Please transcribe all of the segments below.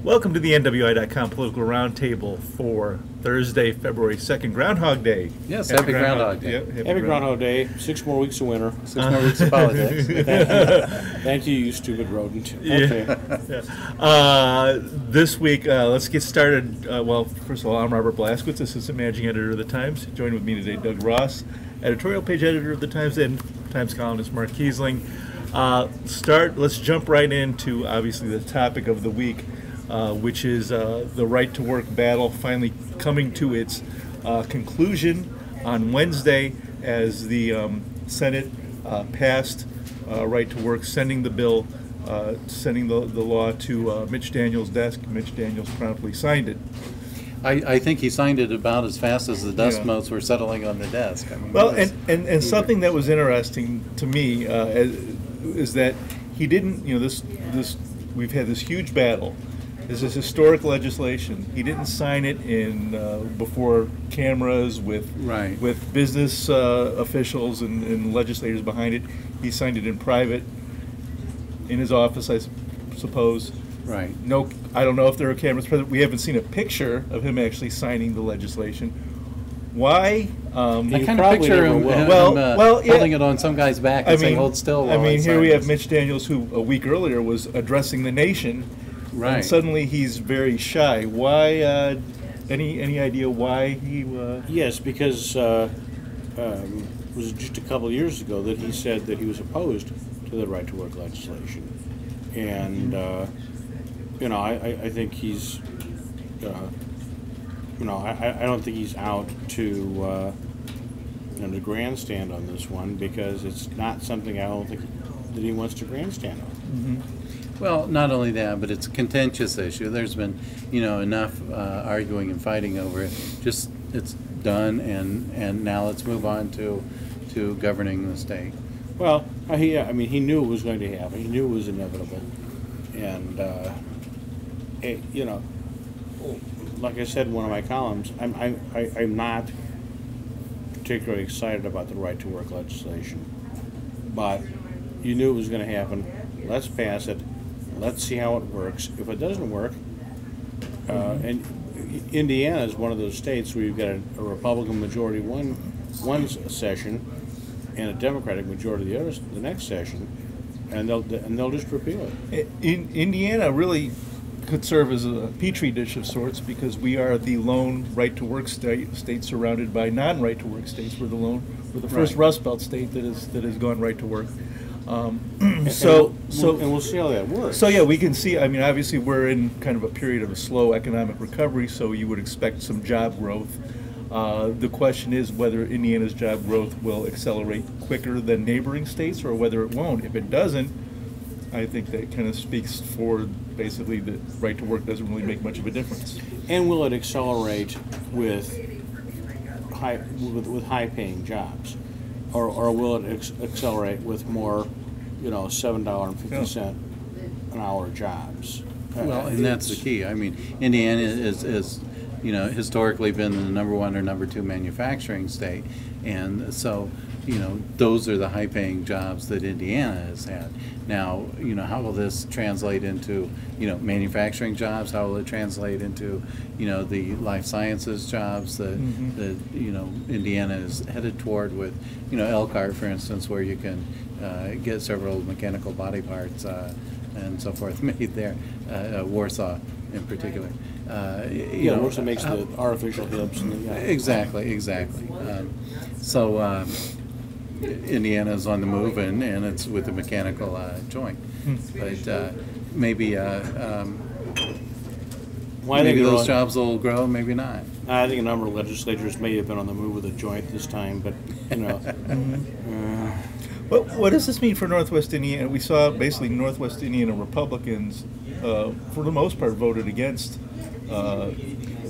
Welcome to the NWI.com Political Roundtable for Thursday, February 2nd, Groundhog Day. Yes, happy Groundhog Day. Yep, Happy Groundhog Day. 6 more weeks of winter. 6 more weeks of politics. Thank you, you stupid rodent. Okay. Yeah. This week, let's get started. Well, first of all, I'm Robert Blaszkiewicz, Assistant Managing Editor of The Times. Joined with me today, Doug Ross, Editorial Page Editor of The Times, and Times columnist Mark Kiesling. Let's jump right into, obviously, the topic of the week, which is the right to work battle finally coming to its conclusion on Wednesday as the Senate passed right to work, sending the bill, sending the law to Mitch Daniels' desk. Mitch Daniels promptly signed it. I think he signed it about as fast as the dust motes were settling on the desk. I mean, well, and something that was interesting to me is that he didn't, we've had this huge battle. This is historic legislation. He didn't sign it in before cameras with business officials and legislators behind it. He signed it in private, in his office, I suppose. Right. No, I don't know if there are cameras present. We haven't seen a picture of him actually signing the legislation. Why? I kind of picture him, holding it on some guy's back and saying, "Hold still." I mean, here we have Mitch Daniels, who a week earlier was addressing the nation. Right. And suddenly he's very shy. Why? Any idea why he? Yes, because it was just a couple of years ago that he said that he was opposed to the right to work legislation, and I think he's, I don't think he's out to grandstand on this one, because it's not something I don't think that he wants to grandstand on. Mm-hmm. Well, not only that, but it's a contentious issue. There's been, enough arguing and fighting over it. Just it's done, and now let's move on to governing the state. Well, he knew it was going to happen. He knew it was inevitable, and like I said in one of my columns, I'm not particularly excited about the right to work legislation, but you knew it was going to happen. Let's pass it. Let's see how it works. If it doesn't work, and Indiana is one of those states where you've got a Republican majority one session and a Democratic majority the next session, and they'll just repeal it. Indiana really could serve as a petri dish of sorts, because we are the lone right-to-work state surrounded by non-right-to-work states. We're the first Rust Belt state that has gone right to work. And we'll see how that works. So yeah, we can see. I mean, obviously, we're in kind of a period of a slow economic recovery, so you would expect some job growth. The question is whether Indiana's job growth will accelerate quicker than neighboring states, or whether it won't. If it doesn't, I think that kind of speaks for basically that right to work doesn't really make much of a difference. And will it accelerate with high-paying jobs? Or will it accelerate with more, $7.50 an hour jobs? Well, and that's the key. I mean, Indiana is historically been the number 1 or number 2 manufacturing state, and so those are the high-paying jobs that Indiana has had. Now, how will this translate into manufacturing jobs? How will it translate into the life sciences jobs that Indiana is headed toward with Elkhart, for instance, where you can get several mechanical body parts and so forth made there. Warsaw, in particular. Warsaw makes the artificial hips. Exactly. So Indiana's on the move, and it's with a mechanical joint. But maybe those jobs will grow, maybe not. I think a number of legislators may have been on the move with a joint this time, but What does this mean for Northwest Indiana? We saw basically Northwest Indiana Republicans, for the most part, voted against.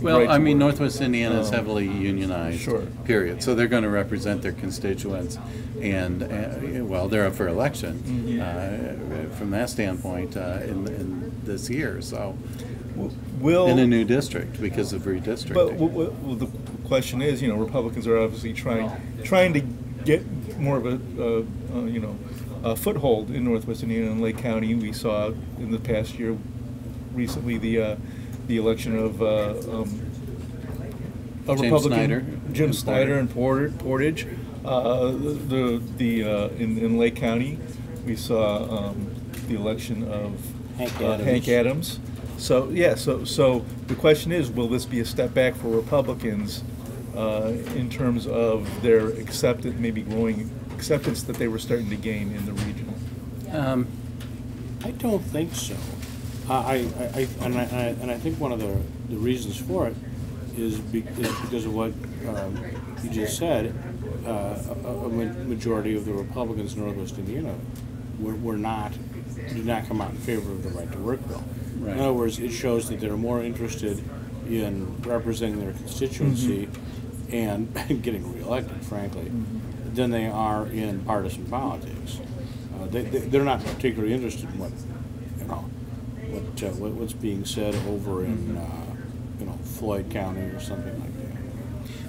Northwest Indiana is heavily unionized. Sure. Period. So they're going to represent their constituents, and they're up for election from that standpoint in this year. So, in a new district because of redistricting. But the question is, Republicans are obviously trying to get more of a foothold in Northwest Indiana and Lake County. We saw in the past year recently the election of a James Republican, Snyder. Jim Snyder and Portage. In Lake County, we saw the election of Hank Adams. So the question is, will this be a step back for Republicans in terms of their maybe growing acceptance that they were starting to gain in the region? I don't think so. I think one of the reasons for it is because of what you just said. A majority of the Republicans in Northwest Indiana did not come out in favor of the right to work bill. Right. In other words, it shows that they're more interested in representing their constituency and getting reelected, frankly, than they are in partisan politics. They're not particularly interested in what's being said over in Floyd County or something like that.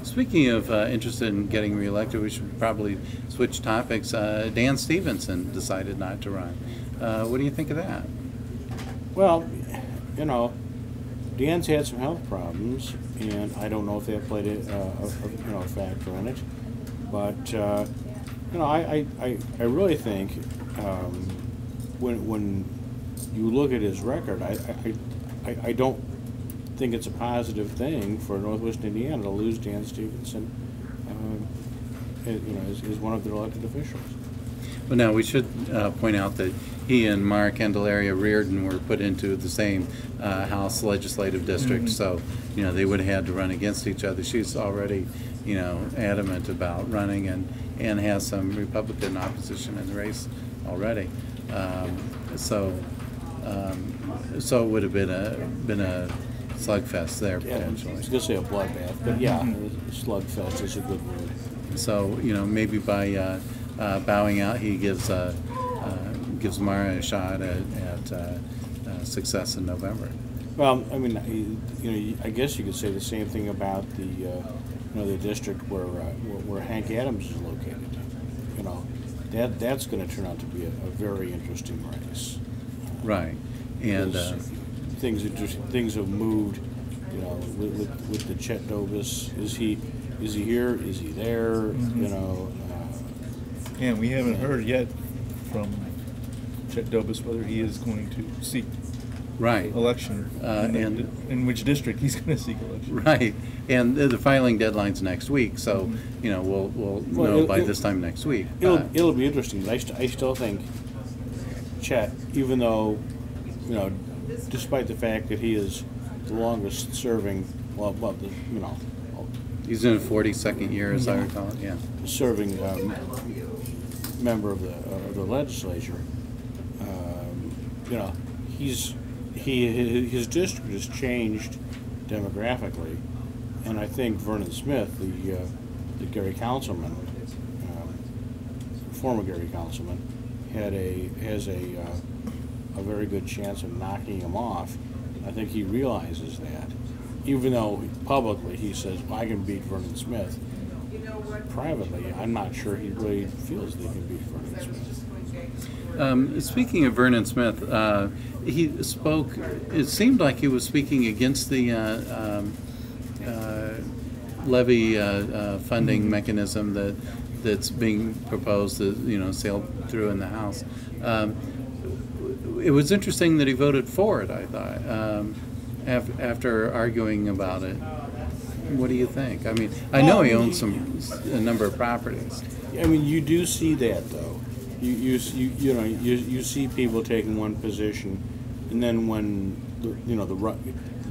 Speaking of interested in getting reelected, we should probably switch topics. Dan Stevenson decided not to run. What do you think of that? Well, Dan's had some health problems, and I don't know if that played a factor in it. But I really think when you look at his record, I don't think it's a positive thing for Northwest Indiana to lose Dan Stevenson, as one of their elected officials. Well, now we should point out that he and Mark Candelaria Reardon were put into the same House legislative district, so they would have had to run against each other. She's already adamant about running and has some Republican opposition in the race already. So it would have been a slugfest there potentially. I was going to say a bloodbath, but yeah, slugfest is a good word. So maybe by bowing out, he gives Mara a shot at success in November. Well, I mean, I guess you could say the same thing about the district where Hank Adams is located. That's going to turn out to be a very interesting race. Right, and things have moved. With the Chet Dobis, is he here? Is he there? And we haven't heard yet from Chet Dobis whether he is going to seek election in which district he's going to seek election. Right, and the filing deadline's next week, so we'll know by this time next week. It'll be interesting, but I still think Chet, even though despite the fact that he is the longest serving, he's in his 42nd year, as I recall it. Yeah, serving member of the legislature. His district has changed demographically, and I think Vernon Smith, the Gary councilman, former Gary councilman, has a very good chance of knocking him off. I think he realizes that, even though publicly he says, well, I can beat Vernon Smith. Privately, I'm not sure he really feels that he can beat Vernon Smith. Speaking of Vernon Smith, he spoke, it seemed like he was speaking against the levy funding mechanism that's being proposed to sail through in the House. It was interesting that he voted for it, I thought, after arguing about it. What do you think? I mean, I know he owns a number of properties. I mean, you do see that, though. You see people taking one position, and then when the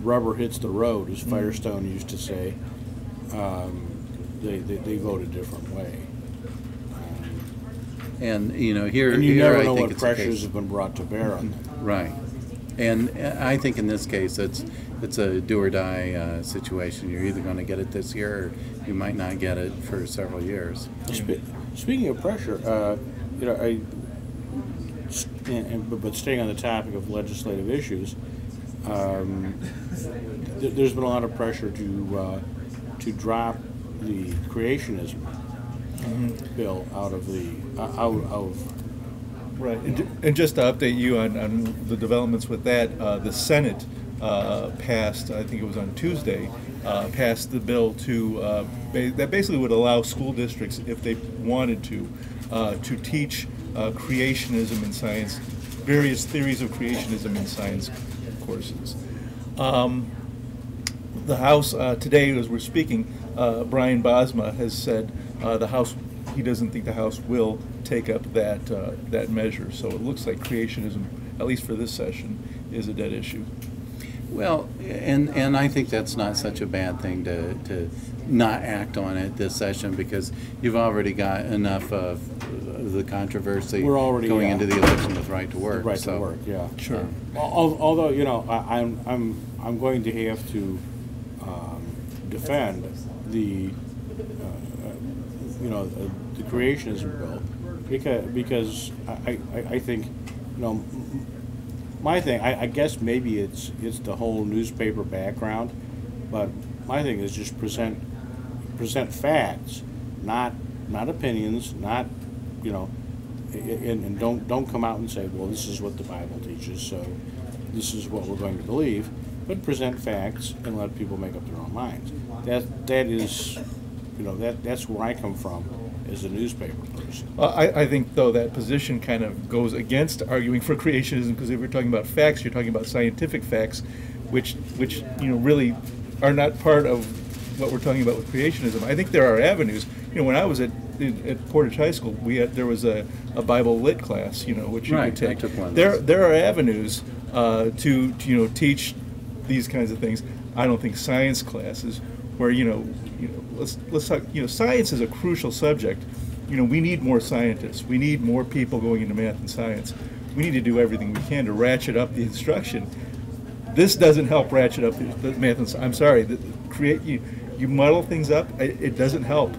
rubber hits the road, as Firestone used to say, they vote a different way. And here, and you never I know think what pressures have been brought to bear on them. Right, and I think in this case it's a do or die situation. You're either going to get it this year, or you might not get it for several years. Speaking of pressure, but staying on the topic of legislative issues, there's been a lot of pressure to drop the creationism bill out of Right, and just to update you on the developments with that, the Senate passed, I think it was on Tuesday, passed the bill to, that basically would allow school districts, if they wanted to teach creationism in science, various theories of creationism in science courses. The House, today as we're speaking, Brian Bosma has said the House, he doesn't think the House will take up that measure. So it looks like creationism, at least for this session, is a dead issue. Well, and I think that's not such a bad thing to not act on it this session, because you've already got enough of the controversy We're already going into the election with right to work. Right to work, yeah. Sure. Although, you know, I'm going to have to defend the the creationism bill, because I think, you know, my thing, I guess maybe it's the whole newspaper background, but my thing is just present facts, not opinions, not, you know, and don't come out and say, well, this is what the Bible teaches, so this is what we're going to believe, but present facts and let people make up their own minds. That is, you know, that's where I come from as a newspaper person. I think, though, that position kind of goes against arguing for creationism, because if you're talking about facts, you're talking about scientific facts, which you know, really are not part of what we're talking about with creationism. I think there are avenues. You know, when I was at Portage High School, there was a Bible lit class, you know, which you could take. I took one. There are avenues to you know, teach these kinds of things. I don't think science classes, where you know let's talk. You know, science is a crucial subject. You know, we need more scientists. We need more people going into math and science. We need to do everything we can to ratchet up the instruction. This doesn't help ratchet up the math and science. I'm sorry. You muddle things up. It doesn't help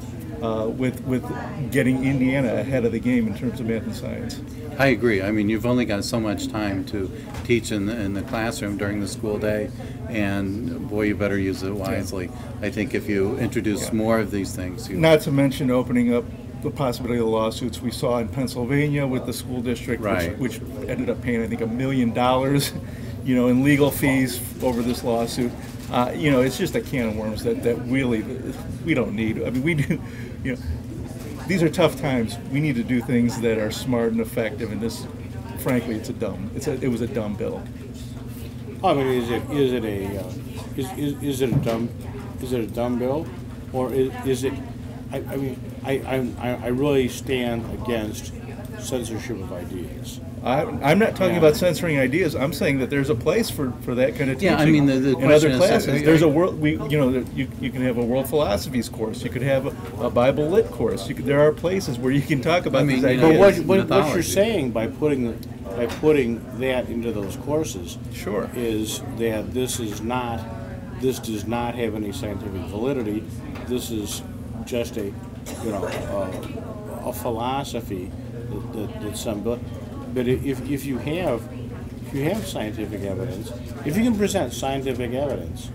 with getting Indiana ahead of the game in terms of math and science. I agree. I mean, you've only got so much time to teach in the classroom during the school day, and boy, you better use it wisely. I think if you introduce more of these things. Not to mention opening up the possibility of the lawsuits we saw in Pennsylvania with the school district, Right. which ended up paying, I think, $1 million, you know, in legal fees over this lawsuit. You know, it's just a can of worms that really we don't need. I mean, we do, you know, these are tough times. We need to do things that are smart and effective, and this, frankly, it was a dumb bill. I mean, is it a dumb bill, or is it? I mean, I really stand against censorship of ideas. I'm not talking about censoring ideas. I'm saying that there's a place for that kind of teaching. Yeah, I mean, the in other question is, classes. There's a world. You can have a world philosophies course. You could have a Bible lit course. There are places where you can talk about these ideas. But what you're saying by putting that into those courses, Sure, is that this does not have any scientific validity. This is just a philosophy that some. But if you have scientific evidence, if you can present scientific evidence,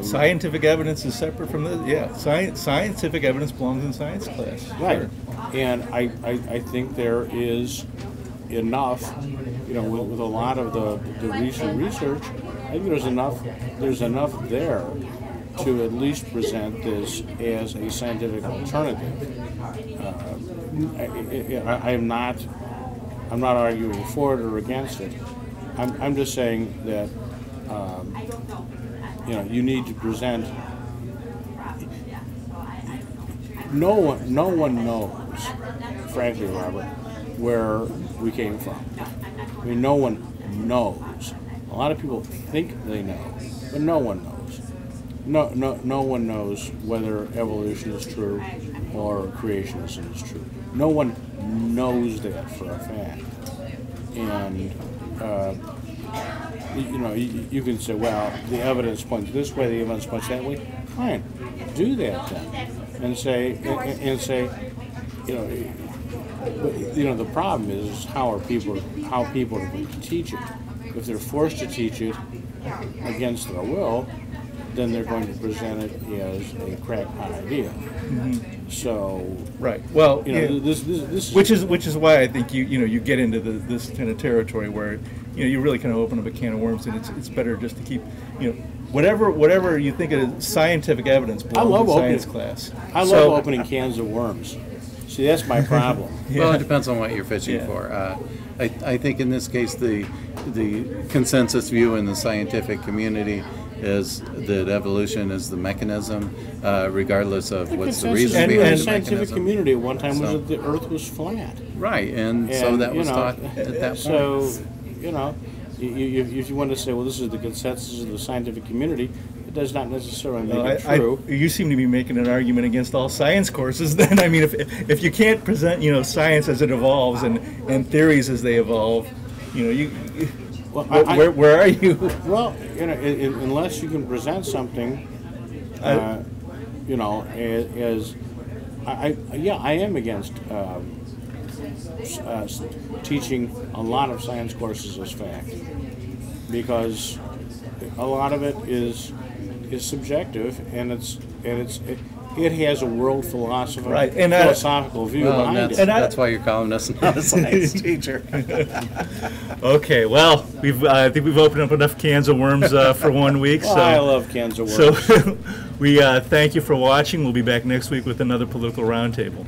scientific evidence is separate from this. Yeah, scientific evidence belongs in science class. right? Sure. And I think there is enough, you know, with a lot of the recent research, I think there's enough there to at least present this as a scientific alternative. I'm not arguing for it or against it. I'm just saying that you know, you need to present. No one knows, frankly, Robert, where we came from. I mean, no one knows. A lot of people think they know, but no one knows. No one knows whether evolution is true or creationism is true. No one knows that for a fact. And you know, you can say, well, the evidence points this way, the evidence points that way. Fine, do that then, and say, you know, the problem is how people are going to teach it. If they're forced to teach it against their will, then they're going to present it as a crackpot idea. Mm-hmm. So, Right. Well, you know, yeah. this is Which is why I think you get into this kind of territory where you really kind of open up a can of worms, and it's better just to keep whatever you think of scientific evidence belongs in science class. I love opening cans of worms. See, that's my problem. Well, it depends on what you're fishing Yeah. for. I think in this case, the consensus view in the scientific community is that evolution is the mechanism, regardless of what's the reason And behind the the scientific mechanism. community at one time was So- that the Earth was flat. Right, and so that was taught at that So, point. you know, if you want to say, well, this is the consensus of the scientific community, it does not necessarily make it true. You seem to be making an argument against all science courses. Then I mean, if you can't present science as it evolves and theories as they evolve, Well, where are you? Well, unless you can present something, I am against teaching a lot of science courses as fact, because a lot of it is subjective, and it has a world philosophical view Well, behind and it. that's why you're calling us not a science teacher. Okay, well, I think we've opened up enough cans of worms for 1 week. Well, So I love cans of worms. So we thank you for watching. We'll be back next week with another political roundtable.